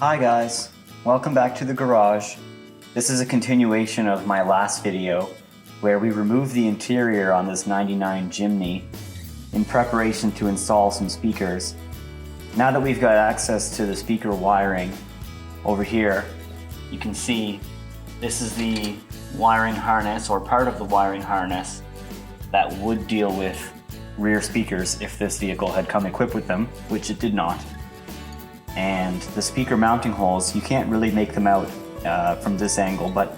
Hi guys, welcome back to the garage. This is a continuation of my last video where we removed the interior on this 99 Jimny in preparation to install some speakers. Now that we've got access to the speaker wiring over here, you can see this is the wiring harness, or part of the wiring harness, that would deal with rear speakers if this vehicle had come equipped with them, which it did not. And the speaker mounting holes, you can't really make them out from this angle, but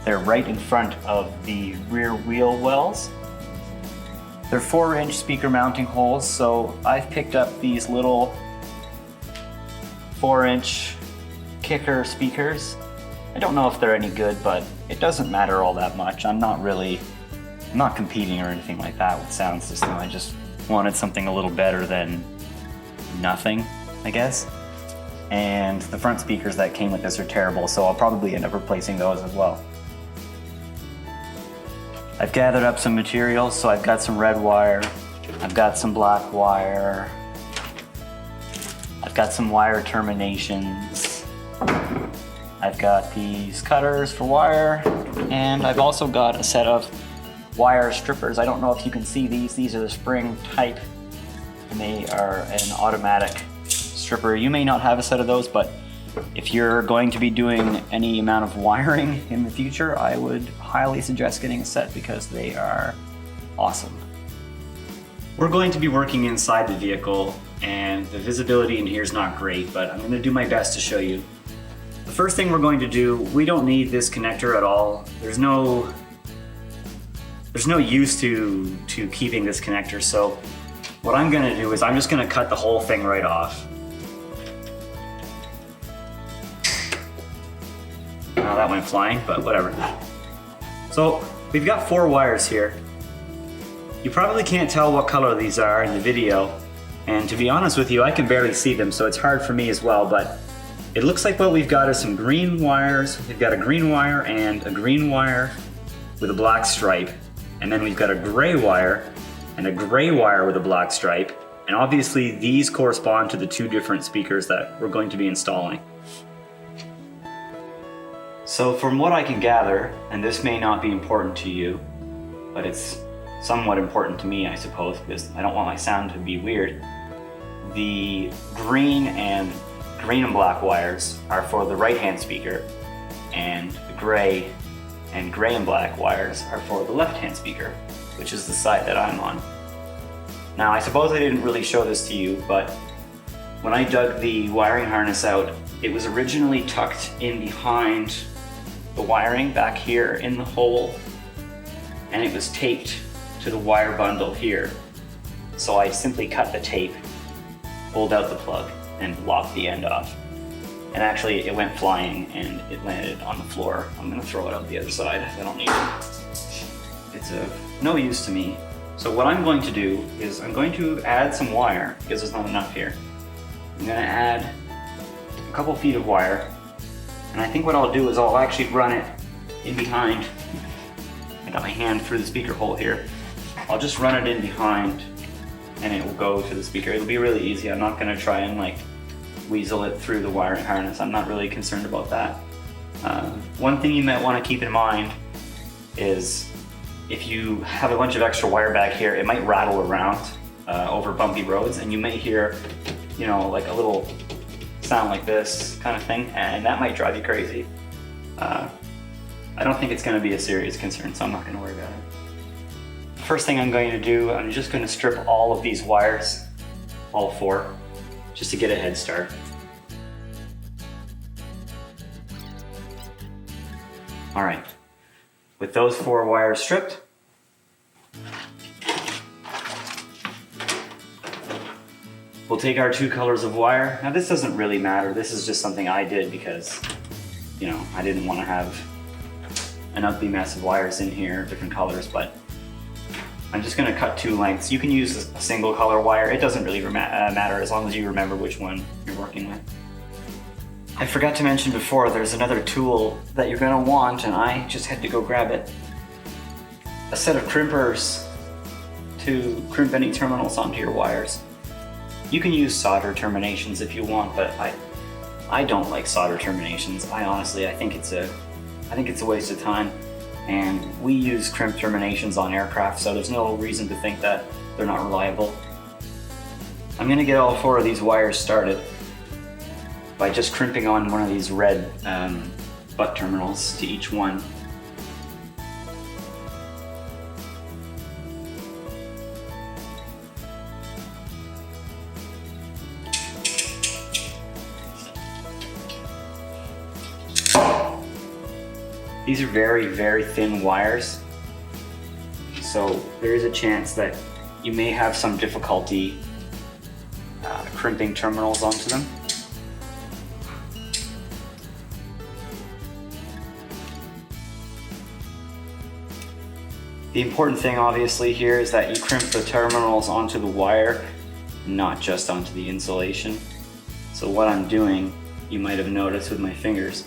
they're right in front of the rear wheel wells. They're 4-inch speaker mounting holes, so I've picked up these little 4-inch kicker speakers. I don't know if they're any good, but it doesn't matter all that much. I'm not competing or anything like that with sound system. I just wanted something a little better than nothing, I guess. And the front speakers that came with this are terrible, so I'll probably end up replacing those as well. I've gathered up some materials, so I've got some red wire, I've got some black wire, I've got some wire terminations, I've got these cutters for wire, and I've also got a set of wire strippers. I don't know if you can see these are the spring type, and they are an automatic stripper. You may not have a set of those, but if you're going to be doing any amount of wiring in the future, I would highly suggest getting a set because they are awesome. We're going to be working inside the vehicle, and the visibility in here is not great, but I'm going to do my best to show you. The first thing we're going to do, we don't need this connector at all. There's no use to keeping this connector, so what I'm going to do is I'm just going to cut the whole thing right off. Now that went flying, but whatever. So we've got 4 wires here. You probably can't tell what color these are in the video, and to be honest with you, I can barely see them, so it's hard for me as well, but it looks like what we've got is some green wires. We've got a green wire and a green wire with a black stripe, and then we've got a gray wire and a gray wire with a black stripe, and obviously these correspond to the 2 different speakers that we're going to be installing. So from what I can gather, and this may not be important to you, but it's somewhat important to me, I suppose, because I don't want my sound to be weird. The green and black wires are for the right-hand speaker, and the gray and black wires are for the left-hand speaker, which is the side that I'm on. Now, I suppose I didn't really show this to you, but when I dug the wiring harness out, it was originally tucked in behind the wiring back here in the hole, and it was taped to the wire bundle here. So I simply cut the tape, pulled out the plug, and lopped the end off. And actually it went flying and it landed on the floor. I'm gonna throw it out the other side. I don't need it. It's of no use to me. So what I'm going to do is I'm going to add some wire, because there's not enough here. I'm gonna add a couple feet of wire. And I think what I'll do is I'll actually run it in behind. I got my hand through the speaker hole here. I'll just run it in behind and it will go to the speaker. It'll be really easy. I'm not gonna try and like weasel it through the wiring harness. I'm not really concerned about that. One thing you might wanna keep in mind is if you have a bunch of extra wire back here, it might rattle around over bumpy roads, and you may hear, you know, like a little sound like this kind of thing, and that might drive you crazy. I don't think it's going to be a serious concern, so I'm not going to worry about it. First thing I'm going to do, I'm just going to strip all of these wires, all 4, just to get a head start. Alright, with those 4 wires stripped, we'll take our 2 colors of wire. Now this doesn't really matter. This is just something I did because, you know, I didn't want to have an ugly mess of wires in here, different colors, but I'm just going to cut 2 lengths. You can use a single color wire. It doesn't really matter as long as you remember which one you're working with. I forgot to mention before, there's another tool that you're going to want, and I just had to go grab it. A set of crimpers to crimp any terminals onto your wires. You can use solder terminations if you want, but I don't like solder terminations. I think it's a waste of time. And we use crimp terminations on aircraft, so there's no reason to think that they're not reliable. I'm gonna get all 4 of these wires started by just crimping on one of these red butt terminals to each one. These are very, very thin wires, so there is a chance that you may have some difficulty crimping terminals onto them. The important thing obviously here is that you crimp the terminals onto the wire, not just onto the insulation. So what I'm doing, you might have noticed with my fingers,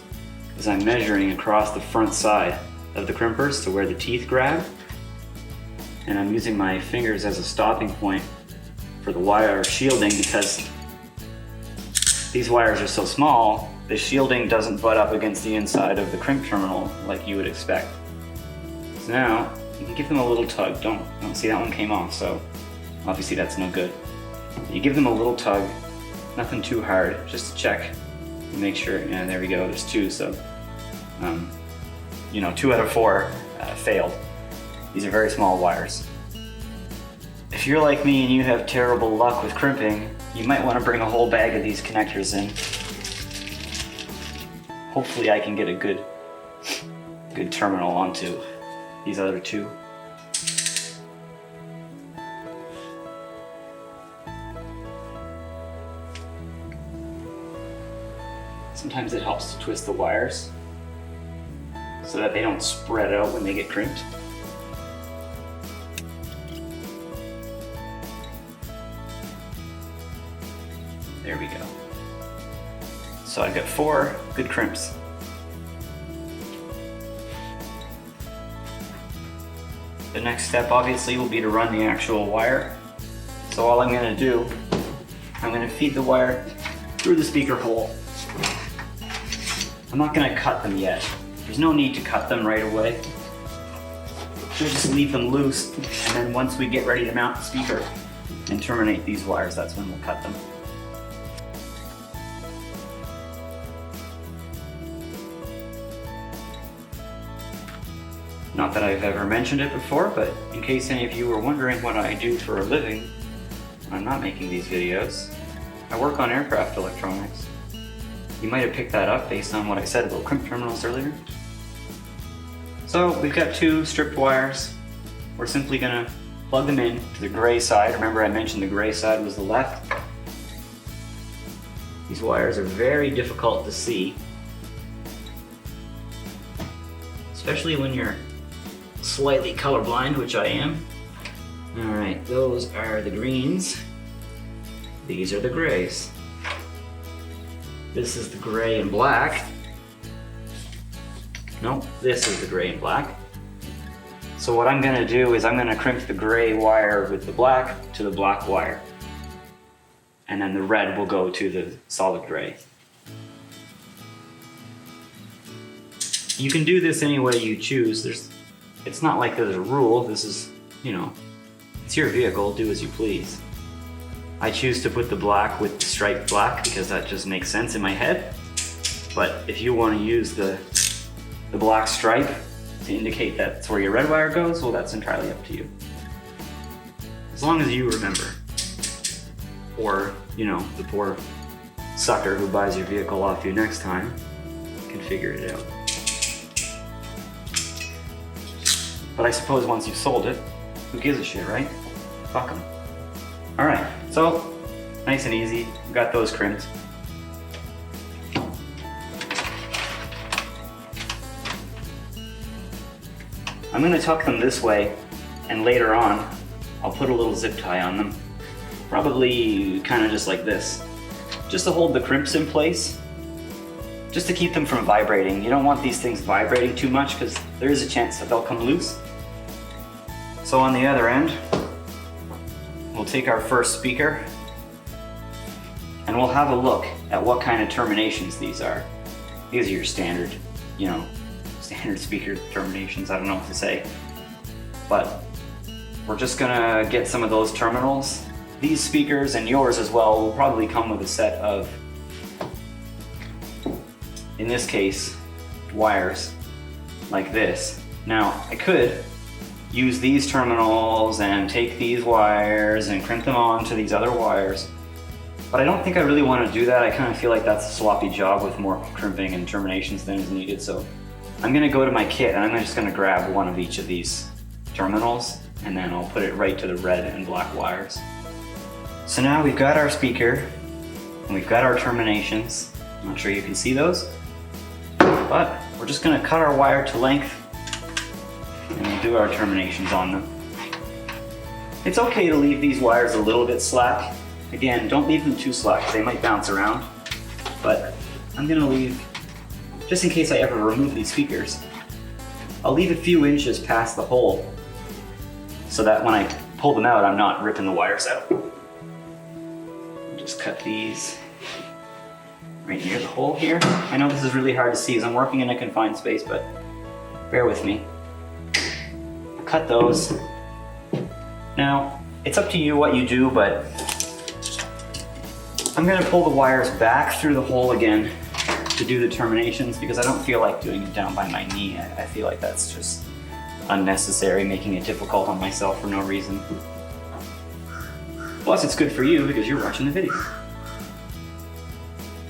is I'm measuring across the front side of the crimpers to where the teeth grab, and I'm using my fingers as a stopping point for the wire shielding, because these wires are so small, the shielding doesn't butt up against the inside of the crimp terminal like you would expect. So now, you can give them a little tug. Don't see that one came off, so obviously that's no good. You give them a little tug, nothing too hard, just to check and make sure. Yeah, there we go, there's 2, so 2 out of 4 failed. These are very small wires. If you're like me and you have terrible luck with crimping, you might want to bring a whole bag of these connectors in. Hopefully I can get a good terminal onto these other 2. Sometimes it helps to twist the wires so that they don't spread out when they get crimped. There we go. So I've got 4 good crimps. The next step obviously will be to run the actual wire. So all I'm going to do, I'm going to feed the wire through the speaker hole. I'm not going to cut them yet. There's no need to cut them right away. We'll just leave them loose, and then once we get ready to mount the speaker and terminate these wires, that's when we'll cut them. Not that I've ever mentioned it before, but in case any of you were wondering what I do for a living when I'm not making these videos, I work on aircraft electronics. You might have picked that up based on what I said about crimp terminals earlier. So we've got 2 stripped wires. We're simply going to plug them in to the gray side. Remember I mentioned the gray side was the left. These wires are very difficult to see, especially when you're slightly colorblind, which I am. Alright, those are the greens. These are the grays. This is the gray and black. No, this is the gray and black. So what I'm going to do is I'm going to crimp the gray wire with the black to the black wire. And then the red will go to the solid gray. You can do this any way you choose. It's not like there's a rule. This is, it's your vehicle, do as you please. I choose to put the black with the striped black because that just makes sense in my head. But if you want to use the black stripe to indicate that's where your red wire goes, well, that's entirely up to you. As long as you remember. Or, the poor sucker who buys your vehicle off you next time can figure it out. But I suppose once you've sold it, who gives a shit, right? Fuck them. Alright, so nice and easy. We got those crimped. I'm going to tuck them this way, and later on I'll put a little zip tie on them. Probably kind of just like this. Just to hold the crimps in place. Just to keep them from vibrating. You don't want these things vibrating too much because there is a chance that they'll come loose. So on the other end, we'll take our first speaker and we'll have a look at what kind of terminations these are. These are your standard, standard speaker terminations. I don't know what to say. But we're just gonna get some of those terminals. These speakers and yours as well will probably come with a set of, in this case, wires like this. Now, I could use these terminals and take these wires and crimp them onto these other wires, but I don't think I really want to do that. I kind of feel like that's a sloppy job with more crimping and terminations than is needed. So I'm gonna go to my kit and I'm just gonna grab one of each of these terminals and then I'll put it right to the red and black wires. So now we've got our speaker and we've got our terminations. I'm not sure you can see those, but we're just gonna cut our wire to length and we'll do our terminations on them. It's okay to leave these wires a little bit slack. Again, don't leave them too slack, they might bounce around, but I'm gonna leave, just in case I ever remove these speakers, I'll leave a few inches past the hole so that when I pull them out, I'm not ripping the wires out. Just cut these right near the hole here. I know this is really hard to see as I'm working in a confined space, but bear with me. Cut those. Now, it's up to you what you do, but I'm gonna pull the wires back through the hole again to do the terminations because I don't feel like doing it down by my knee. I feel like that's just unnecessary, making it difficult on myself for no reason. Plus, it's good for you because you're watching the video.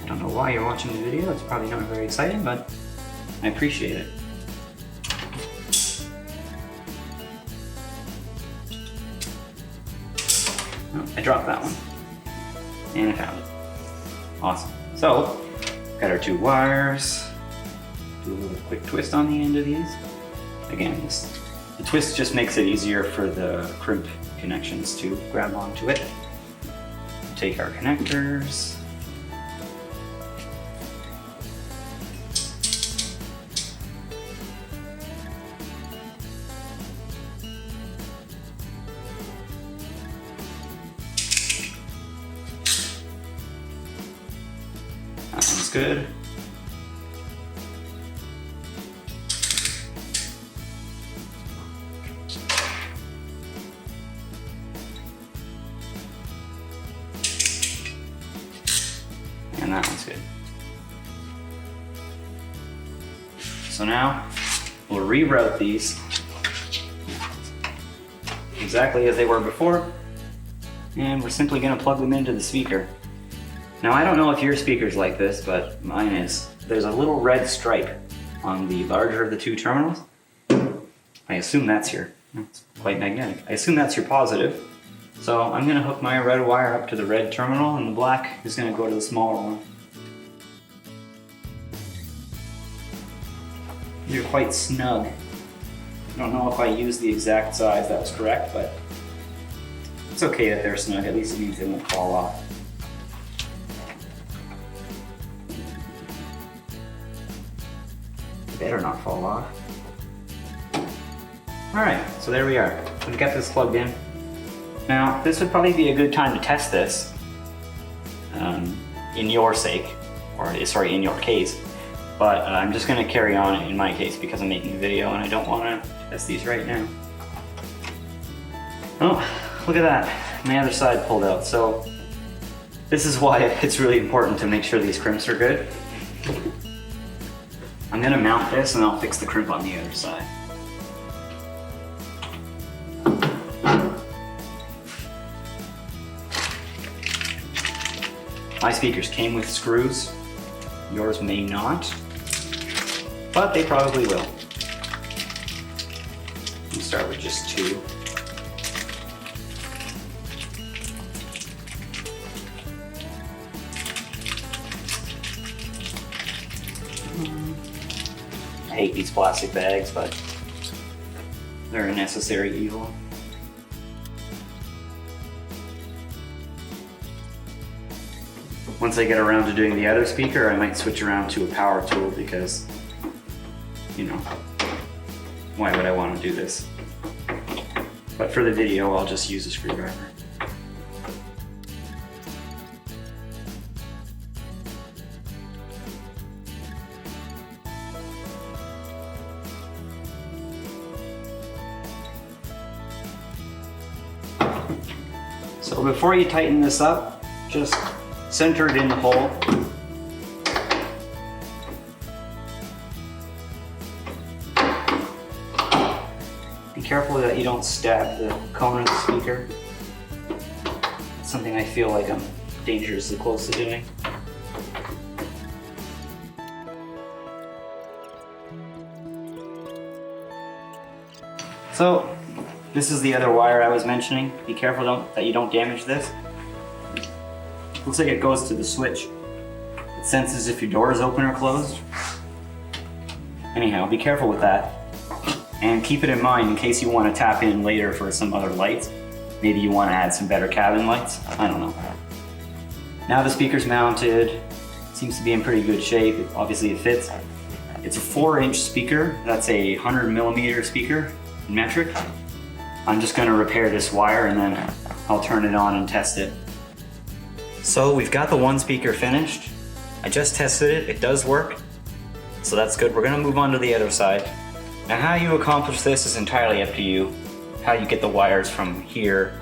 I don't know why you're watching the video. It's probably not very exciting, but I appreciate it. Oh, I dropped that one. And I found it. Awesome. So, got our two wires. Do a little quick twist on the end of these. Again, the twist just makes it easier for the crimp connections to grab onto it. Take our connectors. That one's good. And that one's good. So now we'll reroute these exactly as they were before, and we're simply going to plug them into the speaker. Now I don't know if your speaker's like this, but mine is. There's a little red stripe on the larger of the two terminals. I assume that's it's quite magnetic. I assume that's your positive. So I'm going to hook my red wire up to the red terminal and the black is going to go to the smaller one. These are quite snug. I don't know if I used the exact size that was correct, but it's okay that they're snug. At least it means they won't fall off. They better not fall off. Alright, so there we are. We've got this plugged in. Now, this would probably be a good time to test this in your sake, or sorry, in your case. But I'm just going to carry on in my case because I'm making a video and I don't want to test these right now. Oh, look at that. My other side pulled out. So this is why it's really important to make sure these crimps are good. I'm going to mount this and I'll fix the crimp on the other side. My speakers came with screws. Yours may not, but they probably will. We'll start with just two. I hate these plastic bags, but they're a necessary evil. Once I get around to doing the other speaker, I might switch around to a power tool because, you know, why would I want to do this? But for the video, I'll just use a screwdriver. So before you tighten this up, just center it in the hole. Be careful that you don't stab the cone of the speaker. It's something I feel like I'm dangerously close to doing. So, this is the other wire I was mentioning. Be careful that you don't damage this. Looks like it goes to the switch. It senses if your door is open or closed. Anyhow, be careful with that. And keep it in mind in case you want to tap in later for some other lights. Maybe you want to add some better cabin lights. I don't know. Now the speaker's mounted. Seems to be in pretty good shape. Obviously it fits. It's a 4-inch speaker. That's a 100mm speaker in metric. I'm just going to repair this wire and then I'll turn it on and test it. So we've got the one speaker finished. I just tested it. It does work. So that's good. We're going to move on to the other side. Now how you accomplish this is entirely up to you. How you get the wires from here,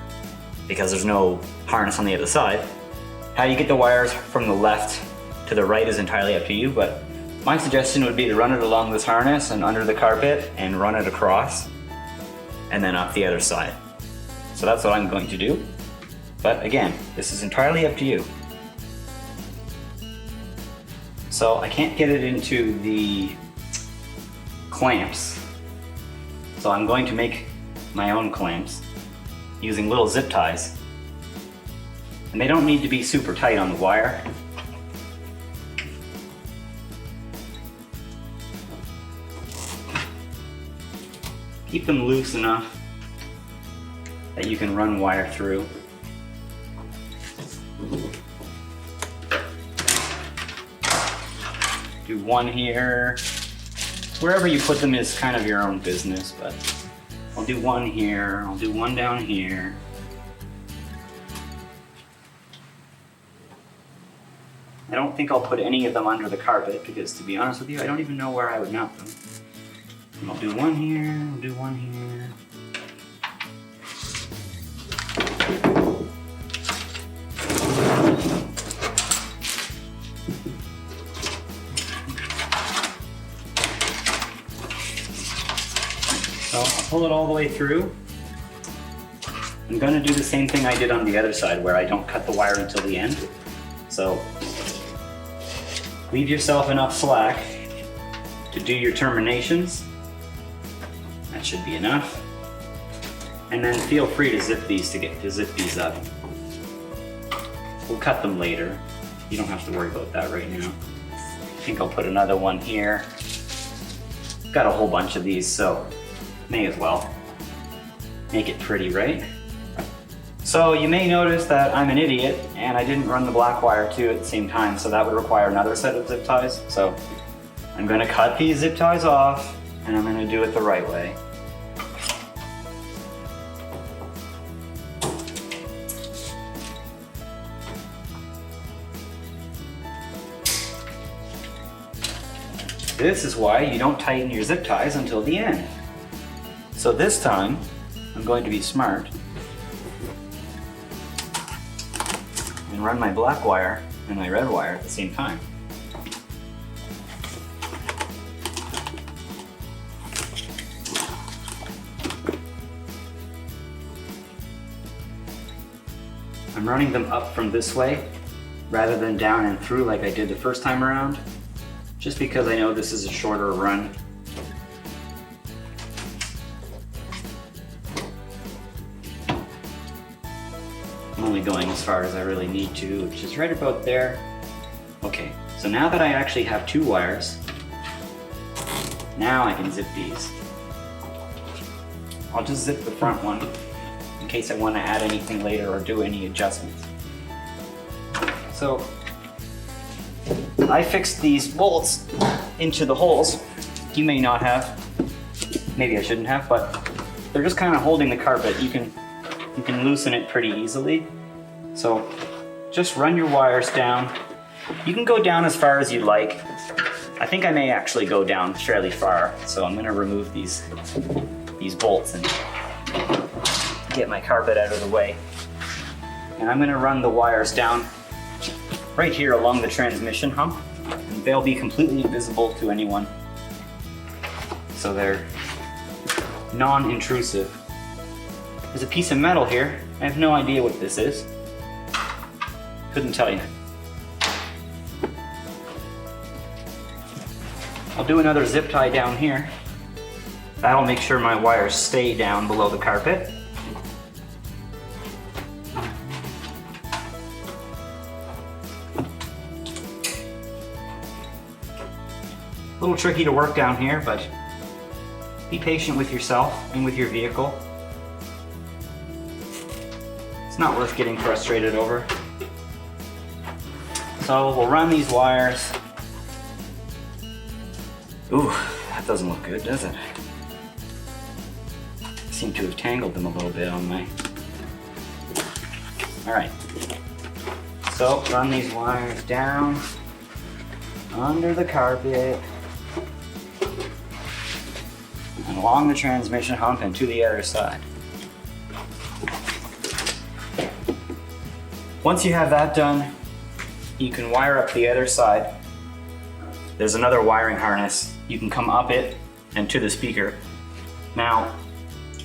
because there's no harness on the other side. How you get the wires from the left to the right is entirely up to you, but my suggestion would be to run it along this harness and under the carpet and run it across and then up the other side. So that's what I'm going to do. But again, this is entirely up to you. So I can't get it into the clamps. So I'm going to make my own clamps using little zip ties. And they don't need to be super tight on the wire. Keep them loose enough that you can run wire through. Do one here. Wherever you put them is kind of your own business, but I'll do one here, I'll do one down here. I don't think I'll put any of them under the carpet because, to be honest with you, I don't even know where I would mount them. And I'll do one here, I'll do one here. So I'll pull it all the way through. I'm going to do the same thing I did on the other side where I don't cut the wire until the end. So leave yourself enough slack to do your terminations. That should be enough. And then feel free to zip these up. We'll cut them later. You don't have to worry about that right now. I think I'll put another one here. Got a whole bunch of these, so may as well make it pretty, right? So you may notice that I'm an idiot and I didn't run the black wire too at the same time, so that would require another set of zip ties. So I'm going to cut these zip ties off and I'm going to do it the right way. This is why you don't tighten your zip ties until the end. So this time, I'm going to be smart and run my black wire and my red wire at the same time. I'm running them up from this way rather than down and through like I did the first time around, just because I know this is a shorter run. I'm only going as far as I really need to, which is right about there. Okay, so now that I actually have two wires, now I can zip these. I'll just zip the front one in case I want to add anything later or do any adjustments. So I fixed these bolts into the holes. You may not have, maybe I shouldn't have, but they're just kind of holding the carpet. You can loosen it pretty easily. So just run your wires down. You can go down as far as you like. I think I may actually go down fairly far, so I'm going to remove these bolts and get my carpet out of the way. And I'm gonna run the wires down right here along the transmission hump, and they'll be completely invisible to anyone. So they're non-intrusive. There's a piece of metal here. I have no idea what this is. Couldn't tell you. I'll do another zip tie down here. That'll make sure my wires stay down below the carpet. A little tricky to work down here, but be patient with yourself and with your vehicle. It's not worth getting frustrated over. So we'll run these wires. Ooh, that doesn't look good, does it? I seem to have tangled them a little bit on my... Alright. So run these wires down under the carpet and along the transmission hump and to the other side. Once you have that done, you can wire up the other side. There's another wiring harness. You can come up it and to the speaker. Now,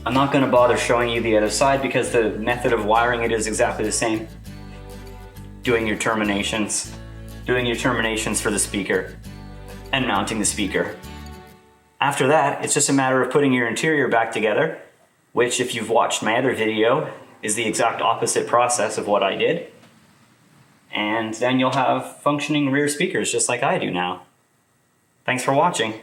I'm not going to bother showing you the other side because the method of wiring it is exactly the same. Doing your terminations for the speaker, and mounting the speaker. After that, it's just a matter of putting your interior back together, which, if you've watched my other video, is the exact opposite process of what I did. And then you'll have functioning rear speakers just like I do now. Thanks for watching.